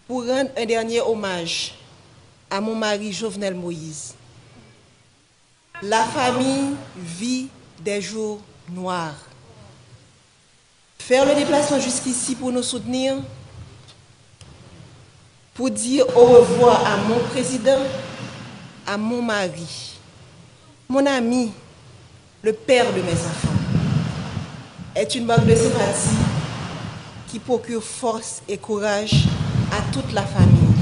pour rendre un dernier hommage à mon mari Jovenel Moïse. La famille vit des jours noirs. Faire le déplacement jusqu'ici pour nous soutenir, pour dire au revoir à mon président, à mon mari, mon ami, le père de mes enfants, est une marque de sympathie qui procure force et courage à toute la famille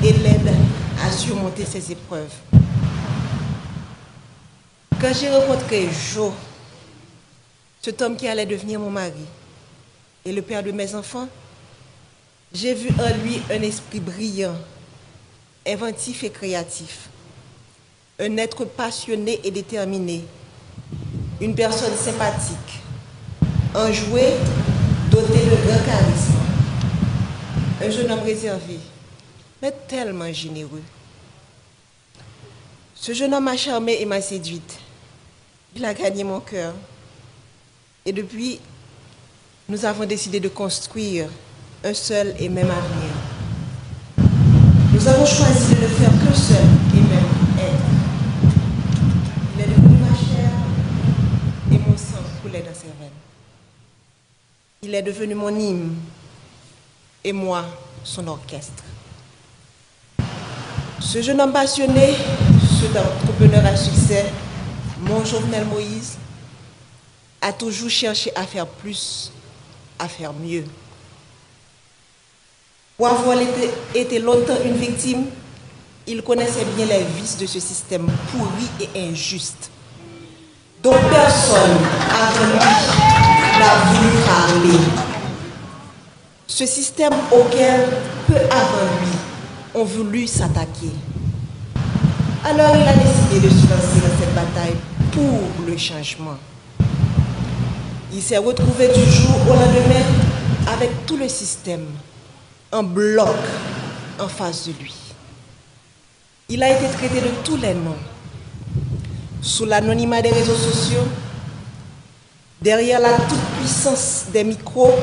et l'aide à surmonter ces épreuves. Quand j'ai rencontré Joe, cet homme qui allait devenir mon mari et le père de mes enfants, j'ai vu en lui un esprit brillant, inventif et créatif, un être passionné et déterminé, une personne sympathique, enjoué, doté de grand charisme, un jeune homme réservé, mais tellement généreux. Ce jeune homme m'a charmée et m'a séduite. Il a gagné mon cœur. Et depuis, nous avons décidé de construire un seul et même avenir. Nous avons choisi de ne faire qu'un seul et même être. Il est devenu ma chair et mon sang coulait dans ses veines. Il est devenu mon hymne et moi, son orchestre. Ce jeune homme passionné, cet entrepreneur à succès, mon Jovenel Moïse, a toujours cherché à faire plus, à faire mieux. Pour avoir été longtemps une victime, il connaissait bien les vices de ce système pourri et injuste, dont personne avant lui n'a voulu parler. Ce système auquel peu avant lui ont voulu s'attaquer. Alors il a décidé de se lancer dans cette bataille pour le changement. Il s'est retrouvé du jour au lendemain avec tout le système en bloc en face de lui. Il a été traité de tous les noms, sous l'anonymat des réseaux sociaux, derrière la toute-puissance des micros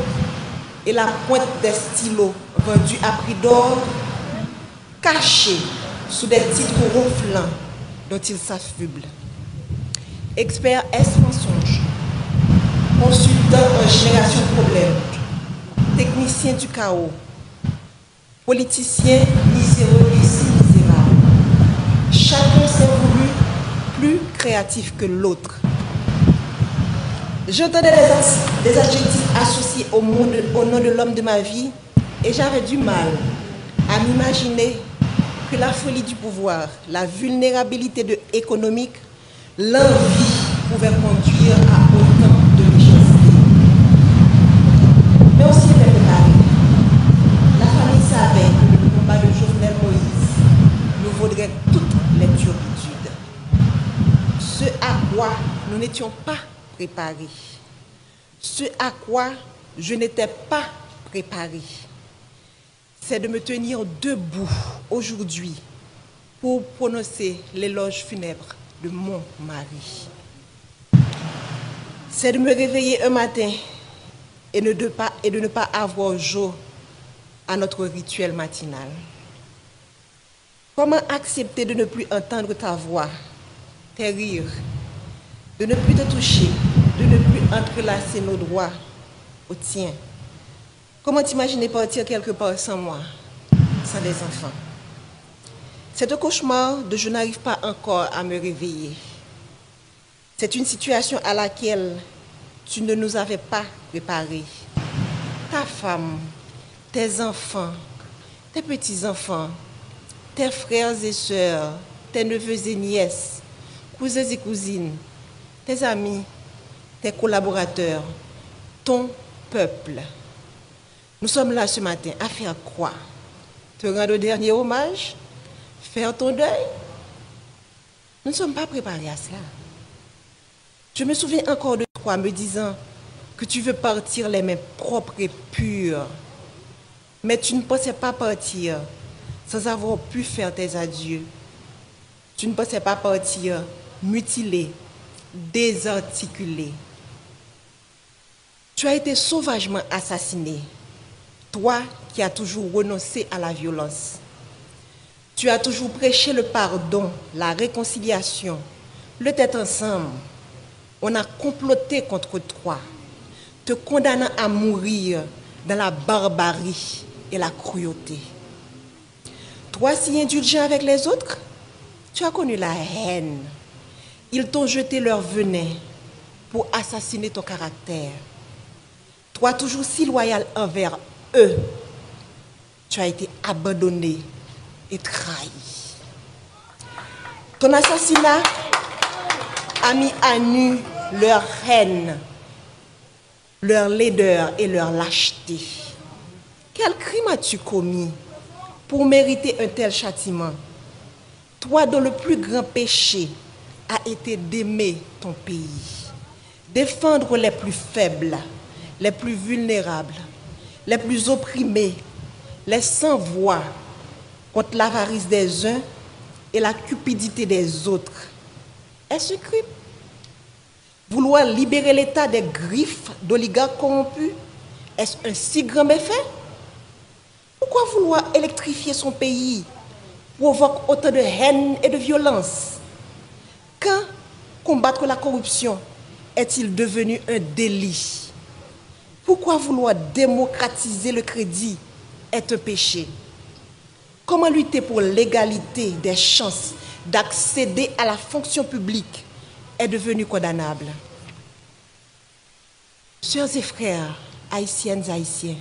et la pointe des stylos vendus à prix d'or, caché sous des titres ronflants dont il s'affuble. Expert S-mensonge, consultant en génération de problèmes, technicien du chaos, politicien miséreux et si misérable. Chacun s'est voulu plus créatif que l'autre. J'entendais des adjectifs associés au nom de l'homme de ma vie et j'avais du mal à m'imaginer que la folie du pouvoir, la vulnérabilité économique, l'envie pouvaient conduire à autant de méchanceté. Mais aussi était préparé. La famille savait que le combat de Jovenel Moïse nous vaudrait toutes les turpitudes. Ce à quoi nous n'étions pas préparés. Ce à quoi je n'étais pas préparée. C'est de me tenir debout aujourd'hui pour prononcer l'éloge funèbre de mon mari. C'est de me réveiller un matin et de ne pas avoir jour à notre rituel matinal. Comment accepter de ne plus entendre ta voix, tes rires, de ne plus te toucher, de ne plus entrelacer nos doigts au tien? Comment t'imaginer partir quelque part sans moi, sans des enfants? C'est un cauchemar dont je n'arrive pas encore à me réveiller. C'est une situation à laquelle tu ne nous avais pas préparés. Ta femme, tes enfants, tes petits-enfants, tes frères et sœurs, tes neveux et nièces, cousins et cousines, tes amis, tes collaborateurs, ton peuple. Nous sommes là ce matin à faire quoi? Te rendre le dernier hommage? Faire ton deuil? Nous ne sommes pas préparés à cela. Je me souviens encore de toi me disant que tu veux partir les mains propres et pures. Mais tu ne pensais pas partir sans avoir pu faire tes adieux. Tu ne pensais pas partir mutilé, désarticulé. Tu as été sauvagement assassiné. Toi qui as toujours renoncé à la violence. Tu as toujours prêché le pardon, la réconciliation, le tête ensemble. On a comploté contre toi, te condamnant à mourir dans la barbarie et la cruauté. Toi, si indulgent avec les autres, tu as connu la haine. Ils t'ont jeté leur venin pour assassiner ton caractère. Toi, toujours si loyal envers eux, tu as été abandonné et trahi. Ton assassinat a mis à nu leur haine, leur laideur et leur lâcheté. Quel crime as-tu commis pour mériter un tel châtiment? Toi dont le plus grand péché a été d'aimer ton pays, défendre les plus faibles, les plus vulnérables, les plus opprimés, les sans voix contre l'avarice des uns et la cupidité des autres. Est-ce un crime? Vouloir libérer l'État des griffes d'oligarques corrompus, est-ce un si grand méfait? Pourquoi vouloir électrifier son pays provoque autant de haine et de violence? Quand combattre la corruption est-il devenu un délit? Pourquoi vouloir démocratiser le crédit est un péché? Comment lutter pour l'égalité des chances d'accéder à la fonction publique est devenu condamnable? Sœurs et frères, haïtiennes et haïtiens,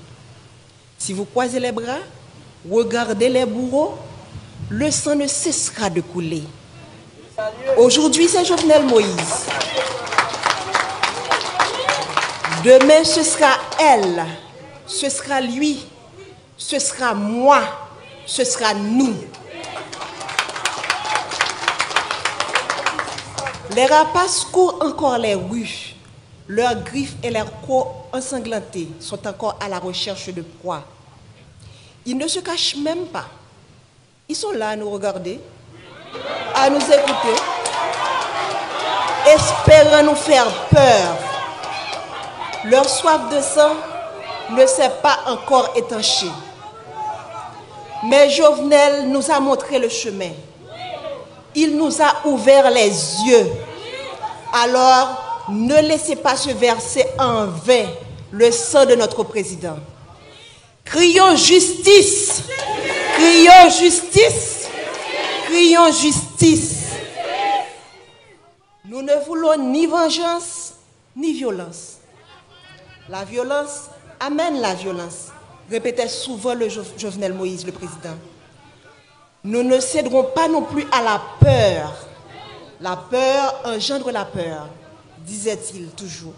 si vous croisez les bras, regardez les bourreaux, le sang ne cessera de couler. Aujourd'hui, c'est Jovenel Moïse. Demain, ce sera elle, ce sera lui, ce sera moi, ce sera nous. Les rapaces courent encore les rues. Leurs griffes et leurs crocs ensanglantés sont encore à la recherche de proie. Ils ne se cachent même pas. Ils sont là à nous regarder, à nous écouter, espérant nous faire peur. Leur soif de sang ne s'est pas encore étanchée. Mais Jovenel nous a montré le chemin. Il nous a ouvert les yeux. Alors, ne laissez pas se verser en vain le sang de notre président. Crions justice! Crions justice! Crions justice! Nous ne voulons ni vengeance, ni violence. La violence amène la violence, répétait souvent le Jovenel Moïse, le président. Nous ne céderons pas non plus à la peur. La peur engendre la peur, disait-il toujours.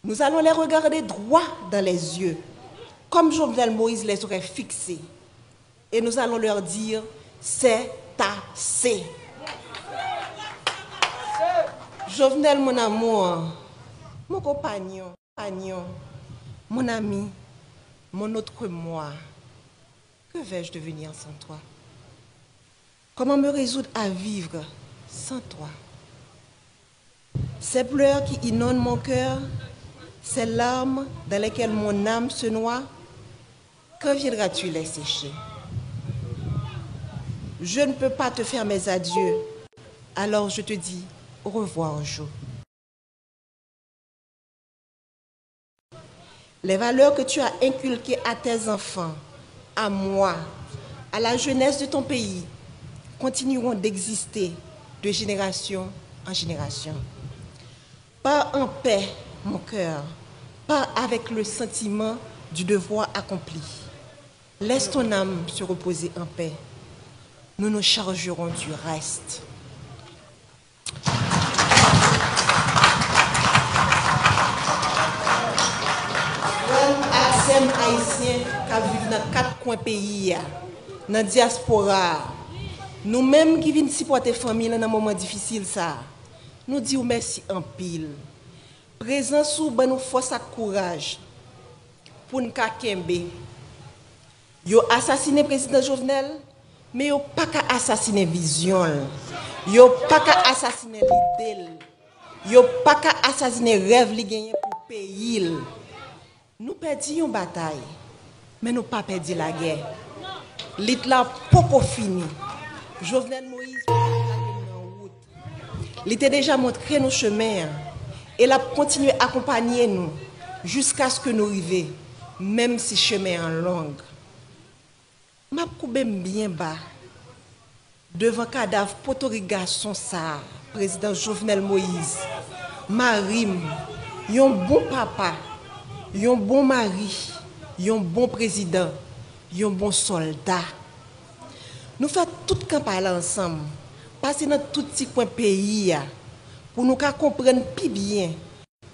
Nous allons les regarder droit dans les yeux, comme Jovenel Moïse les aurait fixés. Et nous allons leur dire, c'est assez. Jovenel, mon amour, mon compagnon, mon ami, mon autre moi, que vais-je devenir sans toi? Comment me résoudre à vivre sans toi? Ces pleurs qui inondent mon cœur, ces larmes dans lesquelles mon âme se noie, quand viendras-tu les sécher? Je ne peux pas te faire mes adieux, alors je te dis au revoir, Jo. Les valeurs que tu as inculquées à tes enfants, à moi, à la jeunesse de ton pays, continueront d'exister de génération en génération. Pars en paix, mon cœur, pars avec le sentiment du devoir accompli. Laisse ton âme se reposer en paix. Nous nous chargerons du reste. Aksem haïtien qui vivent dans 4 coins pays, dans la diaspora, nous-mêmes qui venons supporter la famille dans un moment difficile, nous disons merci en pile. Présent sous nous force et courage pour nous kembe. Yo assassiné le président Jovenel, mais yo pas qu'à assassiner vision. Yo pas qu'à assassiner l'idée. Yo pas qu'à assassiner rêve li gagné pour pays. Nous perdons une bataille, Mais nous pas perdu la guerre. L'État n'a pas fini. Jovenel Moïse en route. Il était déjà montré nos chemins et il a continué à accompagner nous jusqu'à ce que nous arrivions, même si le chemin est long. Je suis bien bas devant le cadavre potorigasson ça, président Jovenel Moïse. Marim, un bon papa, un bon mari, un bon président, un bon soldat. Nous faisons toute campagne ensemble, passer dans tout petit coin pays pour nous comprendre plus bien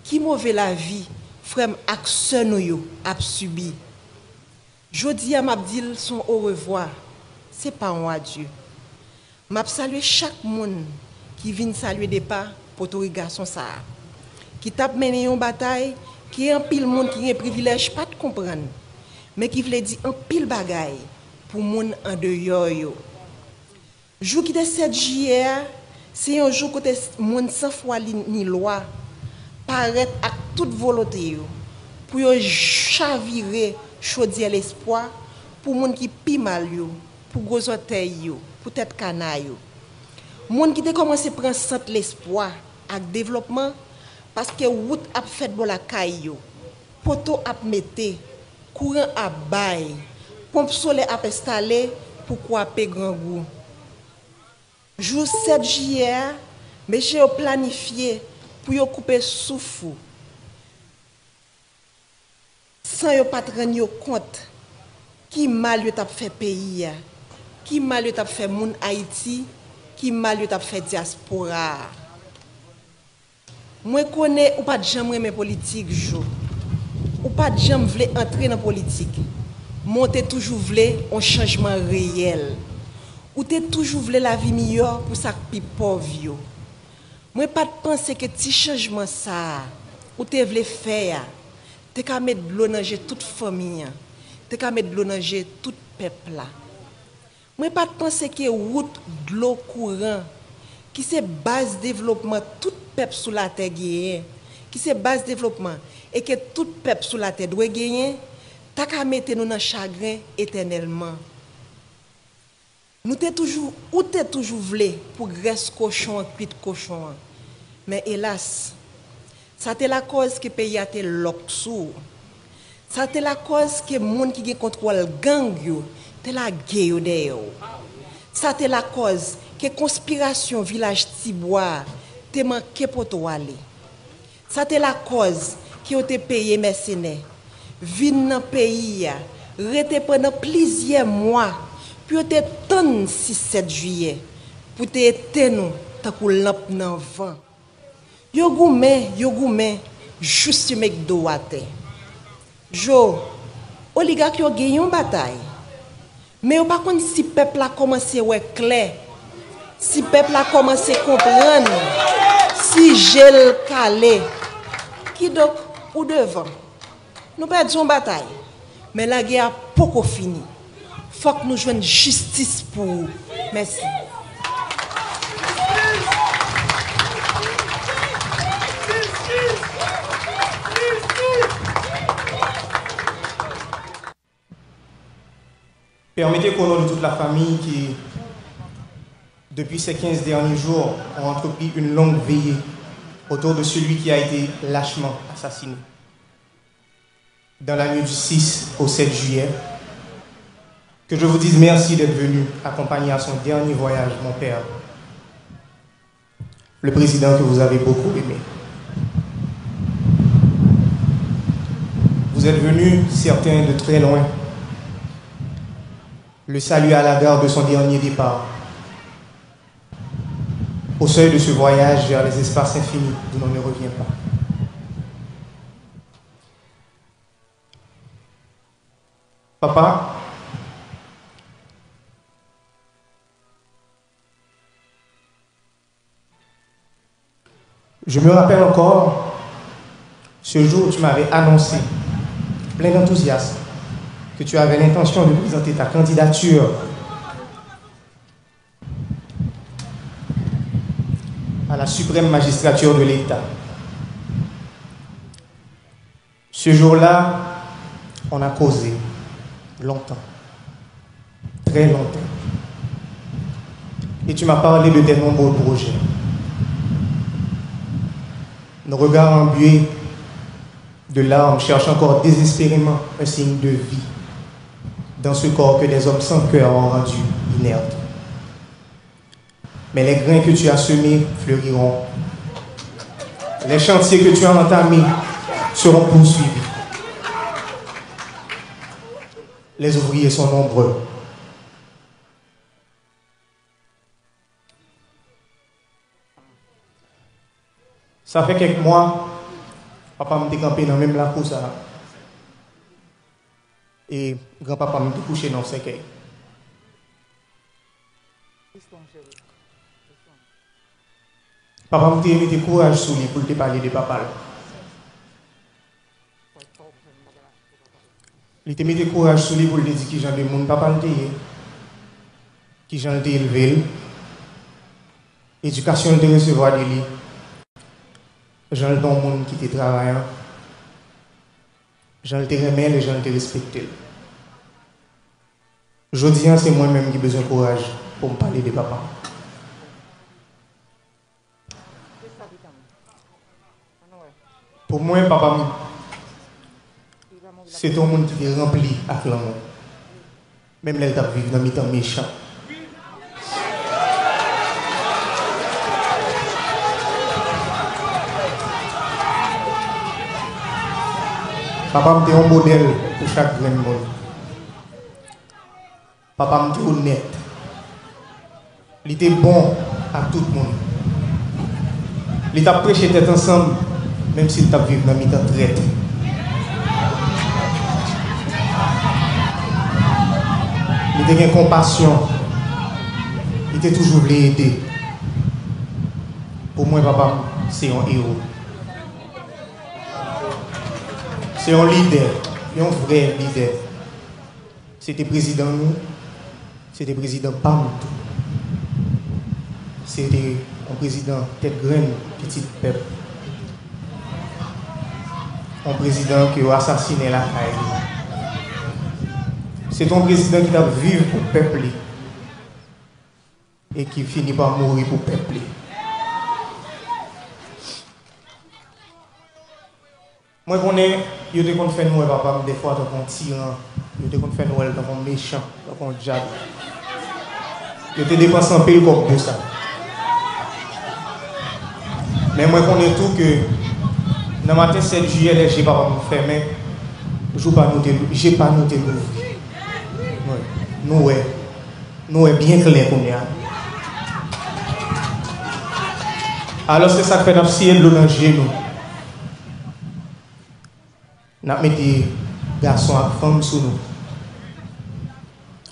qui mauvais la vie, frère action nous a subi. Jodi a m'a dit son au revoir, c'est pas un adieu. M'a salué chaque monde qui vient saluer des pas pour tout garçon ça. Qui tape mené une bataille, qui est un pile monde qui a un privilège pas de comprendre, mais qui veut dire un pile bagaille pour monde en dehors yo. Jour qui est 7 juillet, c'est un jour côté monde sans foi ni loi paraît avec toute volonté yo pour yo chavirer chaudier l'espoir pour monde qui pi mal yo, pour gros orteil yo, pour tête canaille yo. Monde qui a commencé à prendre centre l'espoir avec développement parce que route a fait bon la caille yo, poteau a metté, courant a bail, pompe solaire a installé pour couper grand goût. Jour 7 juillet, monsieur a planifié pour yo couper souffle. Sans yo pas rendre compte qui mal yo t'a fait pays, qui mal yo t'a fait moun Haïti, qui mal yo t'a fait diaspora. Moi connais ou pas de jamais aimer politique jo. Ou pas de jamais vle entrer dans politique. Monter toujours vle un changement réel. Ou t'es toujours vle la vie meilleure pour ça pi pauvre yo. Moi pas de penser que petit changement ça ou t'es vle faire. T'es qu'à mettre de l'eau dans toute famille. T'es qu'à mettre de l'eau dans tout peuple là. Moi pas de penser que route de l'eau courant qui c'est base développement tout peuple sous la terre gagne, qui c'est base développement et que tout peuple sous la terre doit gagner, t'as qu'à mettre nous dans chagrin éternellement. Nous t'es toujours ou t'es toujours voulu pour graisse cochon cuite cochon. Mais hélas, ça c'est la cause que pays a été loxou. Ça c'est la cause que monde qui contrôle gang yo, c'est la guerre d'ailleurs. Ça c'est la cause que conspiration village Tibois te manqué pour toi aller. Ça c'est la cause qui ont été payé mercenaires. Vinn dans pays rete pendant plusieurs mois puis te ton 6-7 juillet pour te éteindre nous tant que lampe dans vent. Yo goumen juste mek do à terre. Jo oligarque yo gagné une bataille. Mais yo pas connait si peuple a commencé ouais clair. Si peuple a commencé à comprendre, si gel calé, qui donc ou devant, nous perdons une bataille, mais la guerre n'a pas fini. Il faut que nous jouions justice pour vous. Merci. Permettez qu'au nom de toute la famille qui, depuis ces 15 derniers jours, ont entrepris une longue veillée autour de celui qui a été lâchement assassiné dans la nuit du 6 au 7 juillet, que je vous dise merci d'être venu accompagner à son dernier voyage, mon père, le président que vous avez beaucoup aimé. Vous êtes venus, certains de très loin, le saluer à la gare de son dernier départ, au seuil de ce voyage vers les espaces infinis d'où l'on ne revient pas. Papa, je me rappelle encore ce jour où tu m'avais annoncé, plein d'enthousiasme, que tu avais l'intention de présenter ta candidature à la suprême magistrature de l'État. Ce jour-là, on a causé. longtemps. Très longtemps. Et tu m'as parlé de tes nombreux projets. Nos regards embués de larmes cherchent encore désespérément un signe de vie dans ce corps que des hommes sans cœur ont rendu inerte. Mais les grains que tu as semés fleuriront. Les chantiers que tu as entamés seront poursuivis. Les ouvriers sont nombreux. Ça fait quelques mois, papa m'a campé dans même la course. Et grand-papa m'a couché dans le cercueil. Papa m'a mis courage sur lui pour te parler de papa. Il te mis courage sur lui pour te dire qui j'en ai mon papa le dit, qui j'en ai élevé, éducation de recevoir de lui. J'en ai don monde qui te travaille, j'en ai te remet et j'en ai te respecté. Je dis c'est moi-même qui ai besoin de courage pour me parler de papa. Pour moi, papa, c'est ton monde qui est rempli avec l'amour. Même là, tu vivre dans mes temps méchants. Papa me dit un modèle pour chaque grand monde. Papa me dit honnête. Il était bon à tout le monde. Il t'a prêché tête ensemble, même s'il t'a vécu dans mes temps traite. Il était compassion. Il était toujours voulu aider. Pour moi, papa, c'est un héros. C'est un leader, un vrai leader. C'était président nous, c'était président PAM. C'était un président tête graine, petit peuple. Un président qui a assassiné la caille. C'est un président qui a vécu pour le peuple et qui finit par mourir pour le peuple. Moi, je connais, je te compte faire nous, papa, des fois, dans un tyran, je te compte faire nous, dans un méchant, dans un diable. Je te dépense un peu comme pour ça. Mais moi, je connais tout que, dans le matin 7 juillet, les j'ai pas me fermer, je n'ai pas noté l'ouvrir. Nous, est bien clair qu'on y a. Alors, c'est ça que fait notre ciel de l'eau genou. Nous mettons des garçons et femmes sous nous.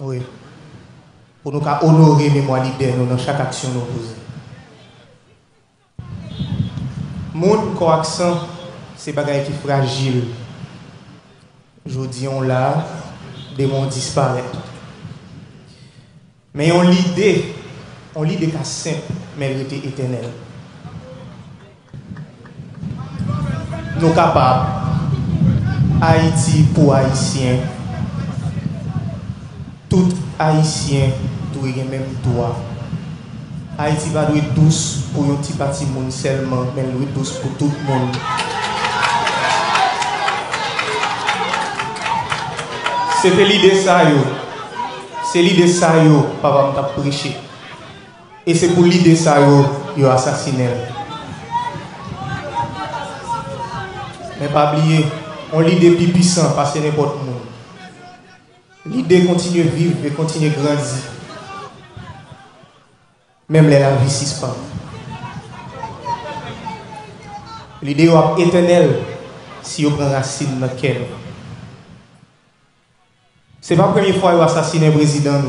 Oui. Pour nous honorer les mémoires leaders dans chaque action que nous posons. Mon correction, c'est des choses qui sont fragiles. Je dis, on l'a, des mondes disparaissent. Mais on l'idée cas simple, mais elle était éternelle. Nous sommes capables. Haïti pour Haïtiens, tout Haïtien doit avoir le même droit. Haïti va être douce pour un petit parti monde seulement, mais elle doit être douce pour tout le monde. C'était l'idée ça, c'est l'idée ça, papa m'a prêché. Et c'est pour l'idée ça, il a assassiné. Mais pas oublier. On l'idée plus puissante parce que n'importe où. L'idée continue à vivre et continue à grandir. Même les la vie suspend. L'idée est éternelle si on prend racine dans le cœur. Ce n'est pas la première fois qu'on a assassiné le président.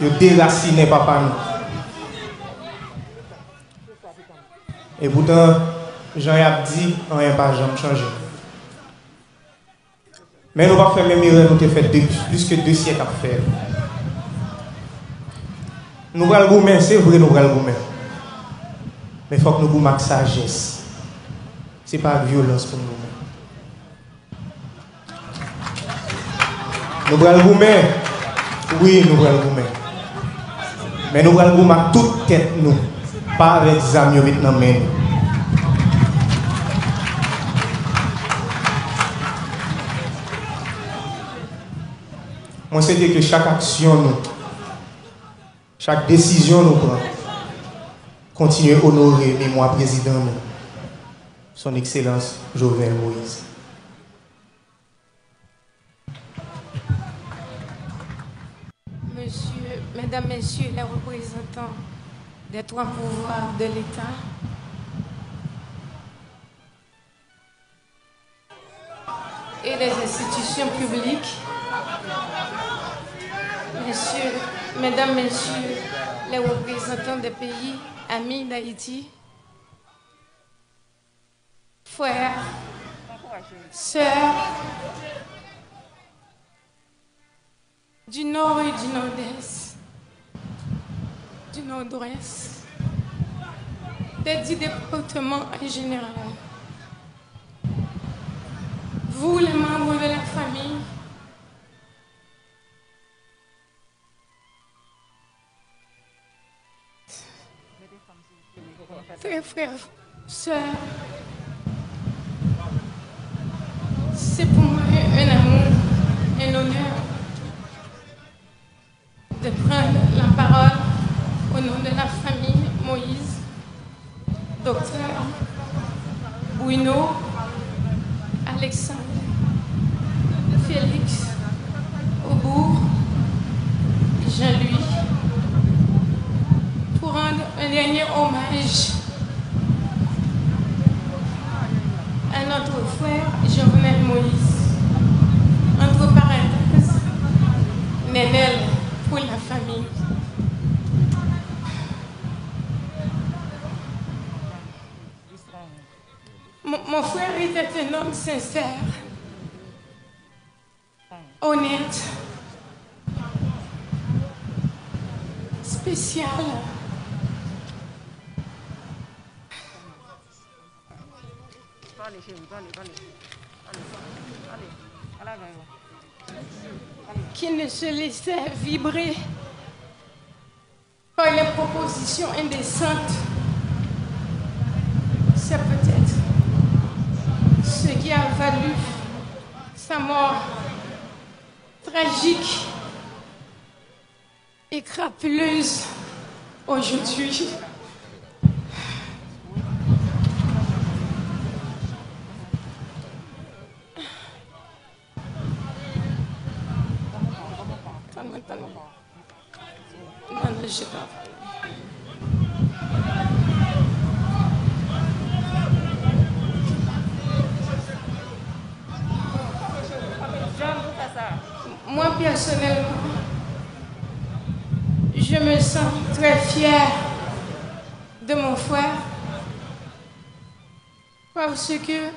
Il a déraciné papa. Et pourtant, Jean-Yves dit, on n'a pas jamais changé. Mais nous ne pouvons pas faire même erreur, nous avons fait plus que 2 siècles à faire. Nous allons le gourmet, c'est vrai, nous allons le gourmet. Mais il faut que nous gourmet avec sagesse. Ce n'est pas la violence pour nous. Nous allons le goumer. Oui, nous allons le goumer. Mais nous allons le goumer à toute tête, nous. Pas avec des amis maintenant, mais nous. Moi, c'est que chaque action, nous, chaque décision, nous prenons, continue à honorer le mémoire président, nous, son Excellence Jovenel Moïse. Mesdames, Messieurs les représentants des trois pouvoirs de l'État, et des institutions publiques, Mesdames, Messieurs les représentants des pays amis d'Haïti, frères, sœurs, du nord et du nord-est, du nord-ouest, des 10 départements en général. Vous, les membres de la famille, frères, sœurs, c'est pour moi un amour, un honneur de prendre la parole au nom de la famille Moïse, docteur Bruno, Alexandre, Félix, Aubourg, Jean-Louis, pour rendre un dernier hommage à notre frère Jovenel Moïse, entre parenthèses, Nénel pour la famille. Mon frère était un homme sincère, honnête, spécial. Qui ne se laissait vibrer par les propositions indécentes. C'est peut-être ce qui a valu sa mort tragique et crapuleuse aujourd'hui. Moi, personnellement, je me sens très fière de mon frère parce que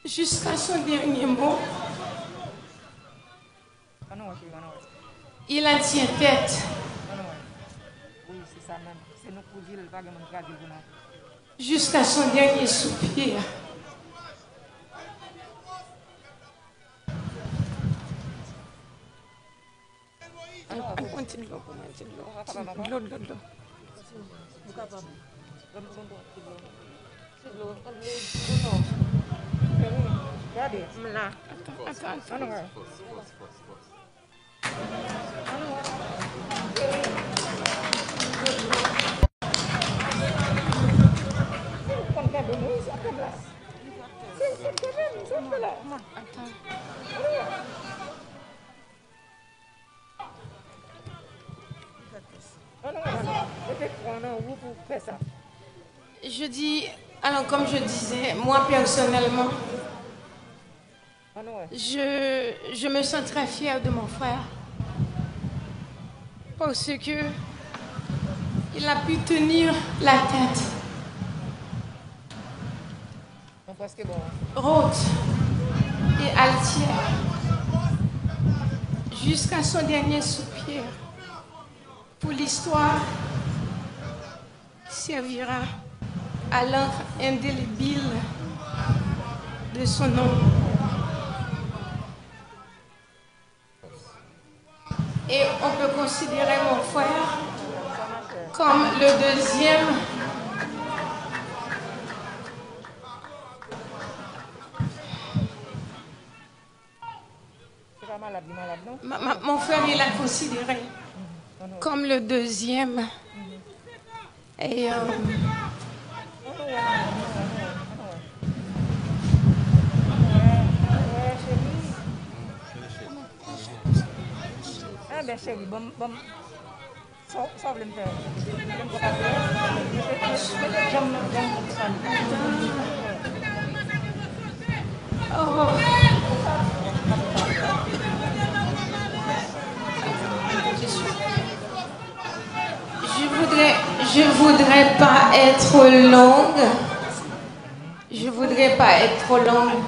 jusqu'à son dernier mot, il a tient tête. Jusqu'à son dernier soupir. Continue. Je dis, alors comme je disais, moi personnellement, je me sens très fière de mon frère parce que il a pu tenir la tête haute et altière jusqu'à son dernier soupir. Pour l'histoire servira à l'encre indélébile de son nom. Et on peut considérer mon frère comme le deuxième. Mon frère, il l'a considéré comme le deuxième. Et je voudrais pas être longue. Je voudrais pas être trop longue,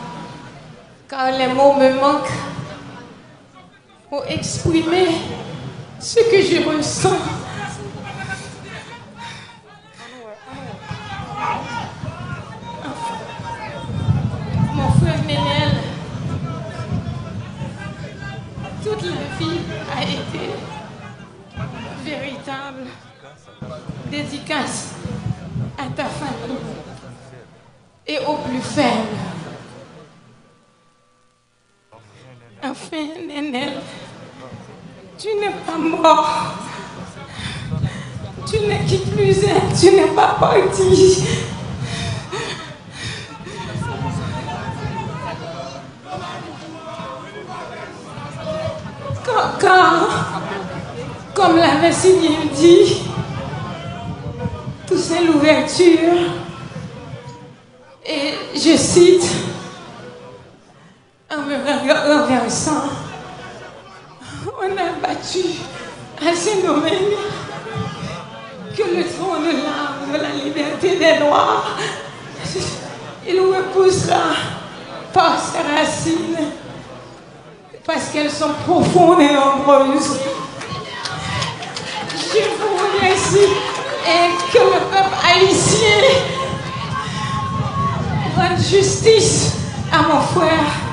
car les mots me manquent pour exprimer ce que je ressens. Mon frère Nénel, toute la vie a été véritable dédicace à ta famille et aux plus faibles. Enfin, Nénel, tu n'es pas mort. Tu n'es qui plus est, tu n'es pas parti. Car, comme l'avait si bien dit, tout c'est l'ouverture. Et je cite, en me renversant, on a battu à Saint-Domingue que le trône de l'arbre de la liberté des Noirs, il repoussera par ses racines, parce qu'elles sont profondes et nombreuses. Je vous remercie et que le peuple haïtien rende justice à mon frère.